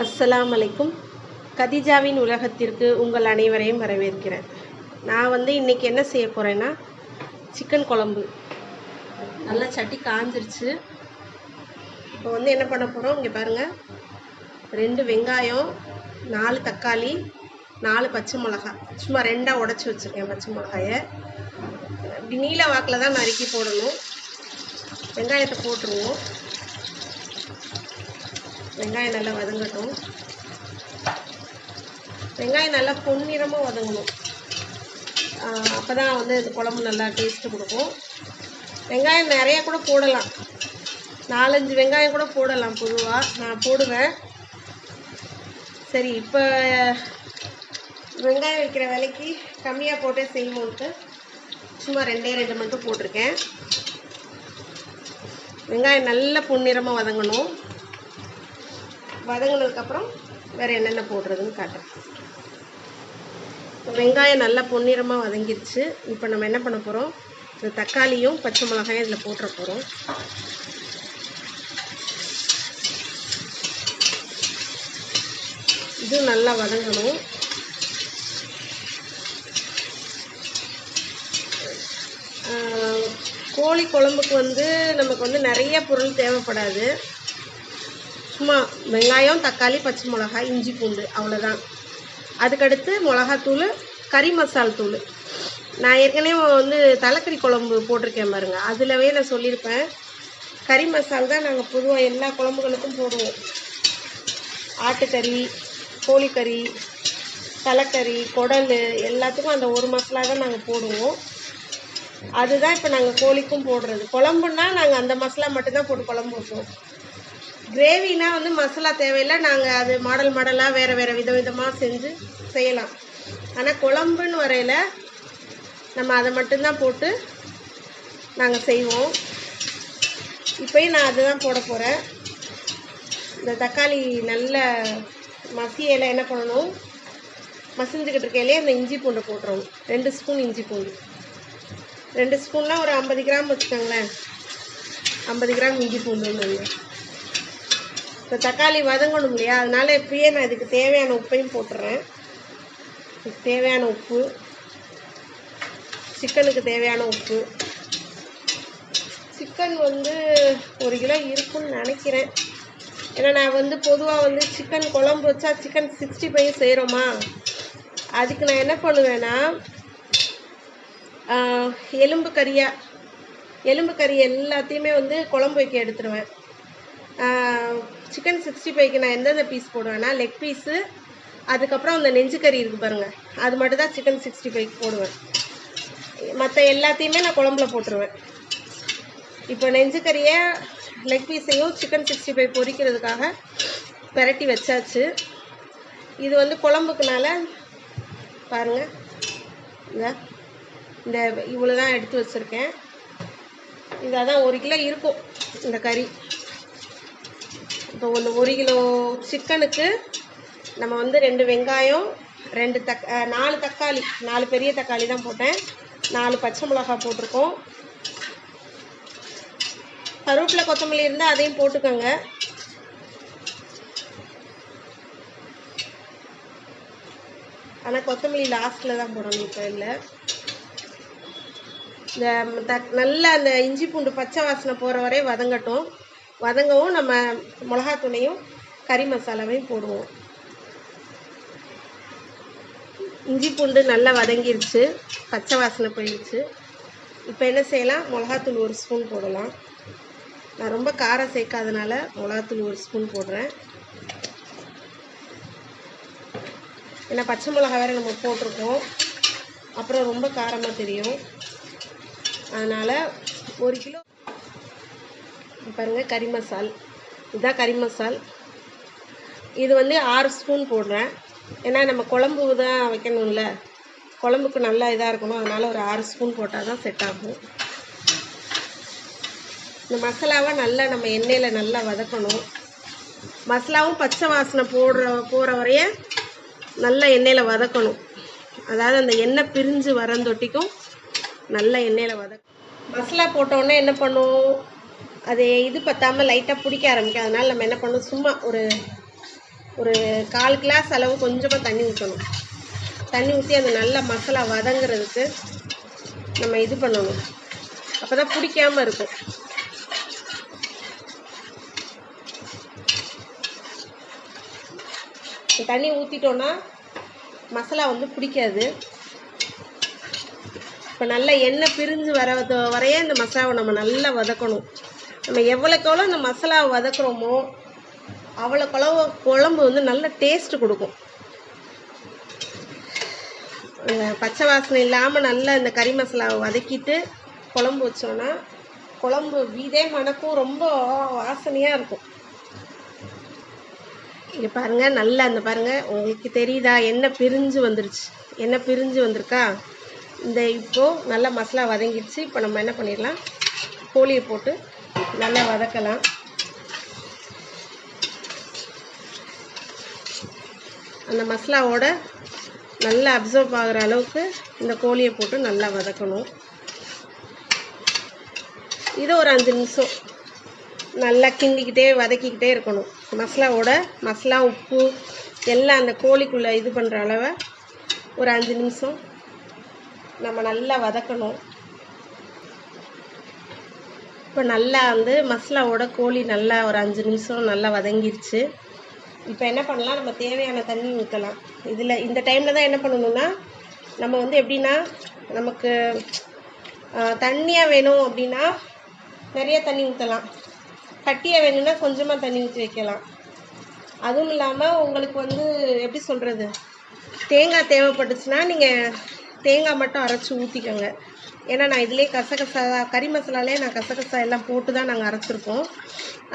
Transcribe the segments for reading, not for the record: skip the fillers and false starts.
அஸ்ஸலாமு அலைக்கும். கதீஜாவின் உலகத்திற்கு உங்கள் அனைவரையும் வரவேற்கிறேன். நான் இன்றைக்கி என்ன செய்ய போகிறேன்னா, சிக்கன் குழம்பு. நல்லா சட்டி காஞ்சிருச்சு. இப்போ என்ன பண்ண போகிறோம், இங்கே பாருங்கள். 2 வெங்காயம், 4 தக்காளி, 4 பச்சை மிளகாய். சும்மா 2ஆக உடச்சி வச்சுருக்கேன் பச்சை மிளகாயை. இப்படி நீல வாக்கில் தான் நறுக்கி போடணும். வெங்காயத்தை போட்டுருவோம். வெங்காயம் நல்லா வதங்கட்டும். வெங்காயம் நல்லா பொன்னிறமாக வதங்கணும். அப்போ தான் இந்த குழம்பு நல்லா டேஸ்ட்டு கொடுக்கும். வெங்காயம் நிறையா கூட போடலாம், 4-5 வெங்காயம் கூட போடலாம். பொதுவாக நான் போடுவேன். சரி, இப்போ வெங்காயம் வைக்கிற விலைக்கு கம்மியாக போட்டே செய்வோன்ட்டு சும்மா 2 மட்டும் போட்டிருக்கேன். வெங்காயம் நல்லா பொன்னிறமாக வதங்கணும். வதங்கினதுக்கப்புறம் வேறு என்னென்ன போடுறதுன்னு காட்டுறேன். வெங்காயம் நல்லா பொன்னிறமாக வதங்கிருச்சு. இப்போ நம்ம என்ன பண்ண போகிறோம், இந்த தக்காளியும் பச்சை மிளகாயும் இதில் போட்டுற போகிறோம். இதுவும் நல்லா வதங்கணும். கோழி குழம்புக்கு நமக்கு நிறைய பொருள் தேவைப்படாது. சும்மா வெங்காயம், தக்காளி, பச்சை மிளகாய், இஞ்சி பூண்டு, அவ்வளோதான். அதுக்கடுத்து மிளகாத்தூள், கறி மசால் தூள். நான் ஏற்கனவே தலைக்கறி குழம்பு போட்டிருக்கேன் பாருங்கள். அதிலவே நான் சொல்லியிருப்பேன். கறி மசால் தான் நாங்கள் பொதுவாக எல்லா குழம்புகளுக்கும் போடுவோம். ஆட்டுக்கறி, கோழிக்கறி, தலைக்கறி, குடல் எல்லாத்துக்கும் அந்த ஒரு மசாலா தான் நாங்கள் போடுவோம். அதுதான் இப்போ நாங்கள் கோழிக்கும் போடுறது. குழம்புன்னா நாங்கள் அந்த மசாலா மட்டும்தான் போட்டு குழம்பு வைப்போம். கிரேவினா மசாலா தேவையில்லை. நாங்கள் அது மாடலாக வேறு விதமாக செஞ்சு செய்யலாம். ஆனால் குழம்புன்னு வரையில் நம்ம அதை மட்டும்தான் போட்டு நாங்கள் செய்வோம். இப்போயும் நான் அதுதான் போட போகிறேன். இந்த தக்காளி நல்ல மசியலை என்ன பண்ணணும், மசிஞ்சுக்கிட்டு இருக்கையிலே அந்த இஞ்சி பூண்டை போட்டுருவோம். 2 ஸ்பூன் இஞ்சி பூண்டு. 2 ஸ்பூன்லாம் ஒரு 50 கிராம் வச்சுக்கோங்களேன். 50 கிராம் இஞ்சி பூண்டு. இப்போ தக்காளி வதங்கணும் இல்லையா, அதனால் இப்பயே நான் இதுக்கு தேவையான உப்பையும் போட்டுறேன். இதுக்கு தேவையான உப்பு, சிக்கனுக்கு தேவையான உப்பு. சிக்கன் 1 கிலோ இருக்குன்னு நினைக்கிறேன். ஏன்னா நான் பொதுவாக சிக்கன் குழம்பு வச்சா சிக்கன் 65 செய்கிறோமா, அதுக்கு நான் என்ன பண்ணுவேன்னா, எலும்பு கறி எல்லாத்தையுமே குழம்பு வைக்க எடுத்துருவேன். சிக்கன் 65க்கு நான் எந்தெந்த பீஸ் போடுவேன்னா, லெக் பீஸு, அதுக்கப்புறம் அந்த நெஞ்சுக்கறி இருக்குது பாருங்கள், அது மட்டும் தான் சிக்கன் 65க்கு போடுவேன். மற்ற எல்லாத்தையுமே நான் குழம்புல போட்டுருவேன். இப்போ நெஞ்சுக்கறியை, லெக் பீஸையும் சிக்கன் 65 பொரிக்கிறதுக்காக பெரட்டி வச்சாச்சு. இது குழம்புக்குனால பாருங்கள், இந்த இவ்வளோ தான் எடுத்து வச்சுருக்கேன். இதான் 1 கிலோ இருக்கும் இந்த கறி. இப்போ 1 கிலோ சிக்கனுக்கு நம்ம 2 வெங்காயம், 4 தக்காளி, 4 பெரிய தக்காளி தான் போட்டேன். 4 பச்சை மிளகாய் போட்டிருக்கோம். கருவேப்பிலை, கொத்தமல்லி இருந்தால் அதையும் போட்டுக்கோங்க. ஆனால் கொத்தமல்லி லாஸ்ட்டில் தான் போடணும், இப்போ இல்லை. நல்லா அந்த இஞ்சி பூண்டு பச்சை வாசனை போகிற வரை வதங்கட்டும். வதங்கவும் நம்ம மிளகாத்தூளையும் கறி மசாலாவையும் போடுவோம். இஞ்சி பூண்டு நல்லா வதங்கிருச்சு, பச்சை வாசனை போயிடுச்சு. இப்போ என்ன செய்யலாம், மிளகாத்தூள் 1 ஸ்பூன் போடலாம். நான் ரொம்ப காரம் சேர்க்காதனால மிளகாத்தூள் 1 ஸ்பூன் போடுறேன். ஏன்னா பச்சை மிளகா வேறு நம்ம போட்டிருக்கோம், அப்புறம் ரொம்ப காரமாக தெரியும். அதனால் 1 கிலோ பாருங்கள். கறி மசால், இதுதான் கறி மசால். இது 6 ஸ்பூன் போடுறேன். ஏன்னா நம்ம குழம்பு தான் வைக்கணும்ல, குழம்புக்கு நல்லா இதாக இருக்கணும். அதனால் ஒரு 6 ஸ்பூன் போட்டால் தான் செட் ஆகும். இந்த மசாலாவை நல்லா நம்ம எண்ணெயில் நல்லா வதக்கணும். மசாலாவும் பச்சை வாசனை போகிற வரைய நல்லா எண்ணெயில் வதக்கணும். அதாவது அந்த எண்ணெய் பிரிஞ்சு வரந்தொட்டிக்கும் நல்லா எண்ணெயில் மசாலா போட்டோன்னே என்ன பண்ணும், அது இது பற்றாமல் லைட்டாக பிடிக்க ஆரம்பிக்கும். அதனால் நம்ம என்ன பண்ணணும், சும்மா ஒரு ஒரு 1/4 கிளாஸ் அளவு கொஞ்சமாக தண்ணி ஊற்றணும். தண்ணி ஊற்றி அந்த நல்ல மசாலா வதங்கிறதுக்கு நம்ம இது பண்ணணும். அப்போ தான் பிடிக்காமல் இருக்கும். தண்ணி ஊற்றிட்டோன்னா மசாலா வந்து பிடிக்காது. இப்போ நல்லா எண்ணெய் பிரிஞ்சு வரைய இந்த மசாலாவை நம்ம நல்லா வதக்கணும். நம்ம எவ்வளோக்கெவ்வளோ இந்த மசாலாவை வதக்குறோமோ அவ்வளோக்கெவ்வளோ குழம்பு வந்து நல்ல டேஸ்ட்டு கொடுக்கும். பச்சை வாசனை இல்லாமல் நல்லா இந்த கறி மசாலாவை வதக்கிட்டு குழம்பு வச்சோன்னா குழம்பு வீடே மணக்கும், ரொம்ப வாசனையாக இருக்கும். இங்கே பாருங்கள், நல்லா அந்த பாருங்கள், உங்களுக்கு தெரியுதா எண்ணெய் பிரிஞ்சு வந்துருச்சு. எண்ணெய் பிரிஞ்சு வந்திருக்கா? இந்த இப்போது நல்லா மசாலா வதங்கிடுச்சு. இப்போ நம்ம என்ன பண்ணிடலாம், கோழியை போட்டு நல்லா வதக்கலாம். அந்த மசாலாவோட நல்லா அப்சர்வ் ஆகிற அளவுக்கு இந்த கோழியை போட்டு நல்லா வதக்கணும். இது ஒரு 5 நிமிஷம் நல்லா கிண்டிக்கிட்டே வதக்கிக்கிட்டே இருக்கணும். மசாலா உப்பு எல்லாம் அந்த கோழிக்குள்ளே இது பண்ணுற அளவை ஒரு 5 நிமிஷம் நம்ம நல்லா வதக்கணும். இப்போ நல்லா வந்து மசாலாவோட கோழி நல்லா ஒரு 5 நிமிஷம் நல்லா வதங்கிருச்சு. இப்போ என்ன பண்ணலாம், நம்ம தேவையான தண்ணி ஊற்றலாம். இந்த டைமில் தான் என்ன பண்ணணும்னா, நம்ம வந்து எப்படின்னா, நமக்கு தண்ணியாக வேணும் அப்படின்னா நிறைய தண்ணி ஊற்றலாம், கட்டியாக வேணும்னா கொஞ்சமாக தண்ணி ஊற்றி வைக்கலாம். அதுவும் இல்லாமல் உங்களுக்கு வந்து எப்படி சொல்கிறது, தேங்காய் தேவைப்பட்டுச்சுன்னா நீங்கள் தேங்காய் மட்டும் அரைச்சி ஊற்றிக்கோங்க. ஏன்னா நான் இதிலே கசகசா கறி மசாலாலே நான் கசகசா எல்லாம் போட்டு தான் நாங்கள் அரைச்சிருக்கோம்.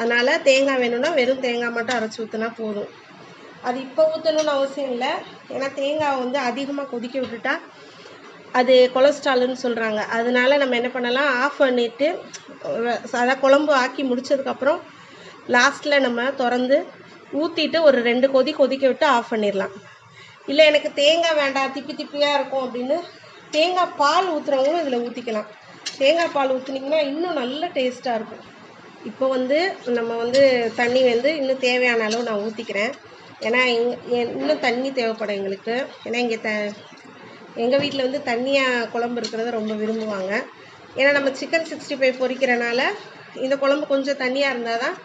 அதனால் தேங்காய் வேணும்னா வெறும் தேங்காய் மட்டும் அரைச்சி ஊற்றினா போதும். அது இப்போ ஊற்றணுன்னு அவசியம் இல்லை. ஏன்னா தேங்காய் வந்து அதிகமாக கொதிக்க விட்டுட்டா அது கொலஸ்ட்ரால்னு சொல்கிறாங்க. அதனால நம்ம என்ன பண்ணலாம், ஆஃப் பண்ணிவிட்டு அதான் குழம்பு ஆக்கி முடித்ததுக்கப்புறம் லாஸ்ட்டில் நம்ம திறந்து ஊற்றிட்டு ஒரு 2 கொதிக்க விட்டு ஆஃப் பண்ணிடலாம். இல்லை எனக்கு தேங்காய் வேண்டாம், திப்பியாக இருக்கும் அப்படின்னு தேங்காய் பால் ஊற்றுறவங்களும் இதில் ஊற்றிக்கலாம். தேங்காய் பால் ஊற்றுனீங்கன்னா இன்னும் நல்ல டேஸ்ட்டாக இருக்கும். இப்போ வந்து நம்ம வந்து தண்ணி வந்து இன்னும் தேவையான அளவு நான் ஊற்றிக்கிறேன். ஏன்னா இன்னும் தண்ணி தேவைப்படும் எங்களுக்கு. ஏன்னா எங்கள் வீட்டில் வந்து தண்ணியாக குழம்பு இருக்கிறத ரொம்ப விரும்புவாங்க. ஏன்னா நம்ம சிக்கன் 65 பொரிக்கிறனால இந்த குழம்பு கொஞ்சம் தண்ணியாக இருந்தால் தான்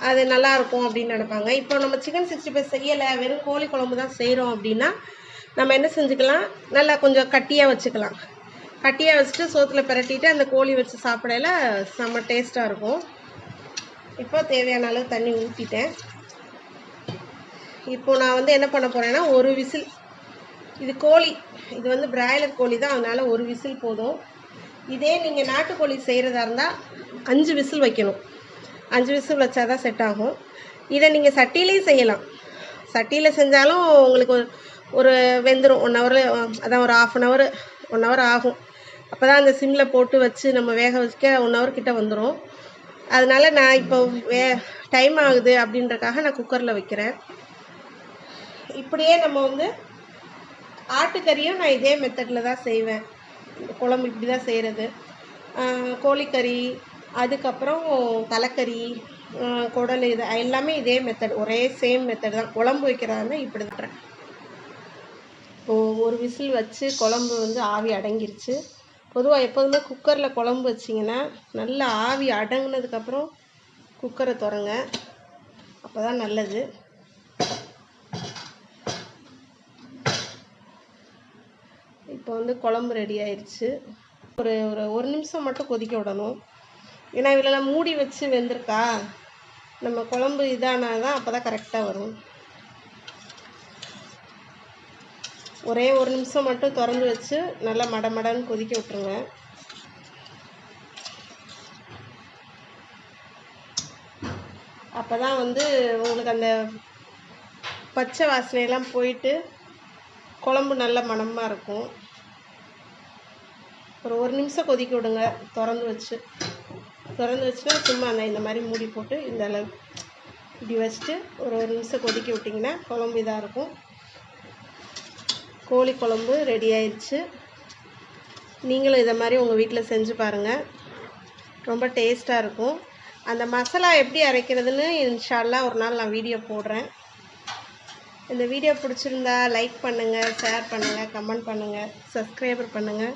அது நல்லாயிருக்கும் அப்படின்னு நினைப்பாங்க. இப்போ நம்ம சிக்கன் 65 செய்யலை, வெறும் கோழி குழம்பு தான் செய்கிறோம் அப்படின்னா நம்ம என்ன செஞ்சுக்கலாம், நல்லா கொஞ்சம் கட்டியாக வச்சுக்கலாம். கட்டியாக வச்சுட்டு சோத்தில் பிரட்டிட்டு அந்த கோழி வச்சு சாப்பிடையில செம்ம டேஸ்ட்டாக இருக்கும். இப்போ தேவையான அளவு தண்ணி ஊற்றிட்டேன். இப்போது நான் வந்து என்ன பண்ண போகிறேன்னா, ஒரு விசில், இது வந்து பிராய்லர் கோழி தான், அதனால் ஒரு விசில் போதும். இதே நீங்கள் நாட்டுக்கோழி செய்கிறதா இருந்தால் 5 விசில் வைக்கணும். 5 விசில் வச்சா தான் செட் ஆகும். இதை நீங்கள் சட்டியிலையும் செய்யலாம். சட்டியில் செஞ்சாலும் உங்களுக்கு ஒரு வெந்துடும். 1 ஹவர், அதான் ஒரு 1/2 hour ஆகும். அப்போ தான் அந்த சிம்மில் போட்டு வச்சு நம்ம வேக வச்சுக்க 1 hour கிட்ட வந்துடும். அதனால் நான் இப்போ டைம் ஆகுது அப்படின்றக்காக நான் குக்கரில் வைக்கிறேன். இப்படியே நம்ம வந்து ஆட்டுக்கறியும் நான் இதே மெத்தடில் தான் செய்வேன். குழம்பு இப்படி தான் செய்கிறது. கோழிக்கறி, அதுக்கப்புறம் தலைக்கறி, குடல், இது எல்லாமே இதே மெத்தட், ஒரே சேம் மெத்தட் தான். குழம்பு வைக்கிறதா இருந்தால் இப்படி தான். இப்போது ஒரு விசில் வச்சு குழம்பு வந்து ஆவி அடங்கிருச்சு. பொதுவாக எப்போதுமே குக்கரில் குழம்பு வச்சிங்கன்னா நல்லா ஆவி அடங்கினதுக்கப்புறம் குக்கரை திறங்க, அப்போ தான் நல்லது. இப்போ வந்து குழம்பு ரெடி ஆயிடுச்சு. ஒரு நிமிஷம் மட்டும் கொதிக்க விடணும். ஏன்னா இதில் மூடி வச்சு வெந்திருக்கா, நம்ம குழம்பு இதானால் தான் அப்போ தான் கரெக்டாக வரும். ஒரே ஒரு நிமிஷம் மட்டும் திறந்து வச்சு நல்லா மடமடன்னு கொதிக்க விட்டுருங்க. அப்போ தான் வந்து உங்களுக்கு அந்த பச்சை வாசனையெல்லாம் போயிட்டு குழம்பு நல்ல மணமாக இருக்கும். ஒரு நிமிஷம் கொதிக்க விடுங்க திறந்து வச்சுட்டு சும்மா இந்த மாதிரி மூடி போட்டு இந்த அளவு இப்படி வச்சுட்டு ஒரு நிமிஷம் கொதிக்க விட்டிங்கன்னா குழம்பு இதாக இருக்கும். கோழி குழம்பு ரெடி ஆயிடுச்சு. நீங்களும் இதை மாதிரி உங்கள் வீட்டில் செஞ்சு பாருங்கள், ரொம்ப டேஸ்ட்டாக இருக்கும். அந்த மசாலா எப்படி அரைக்கிறதுன்னு இன்ஷா அல்லாஹ் ஒரு நாள் நான் வீடியோ போடுறேன். இந்த வீடியோ பிடிச்சிருந்தா லைக் பண்ணுங்கள், ஷேர் பண்ணுங்கள், கமெண்ட் பண்ணுங்கள், சப்ஸ்கிரைபர் பண்ணுங்கள்.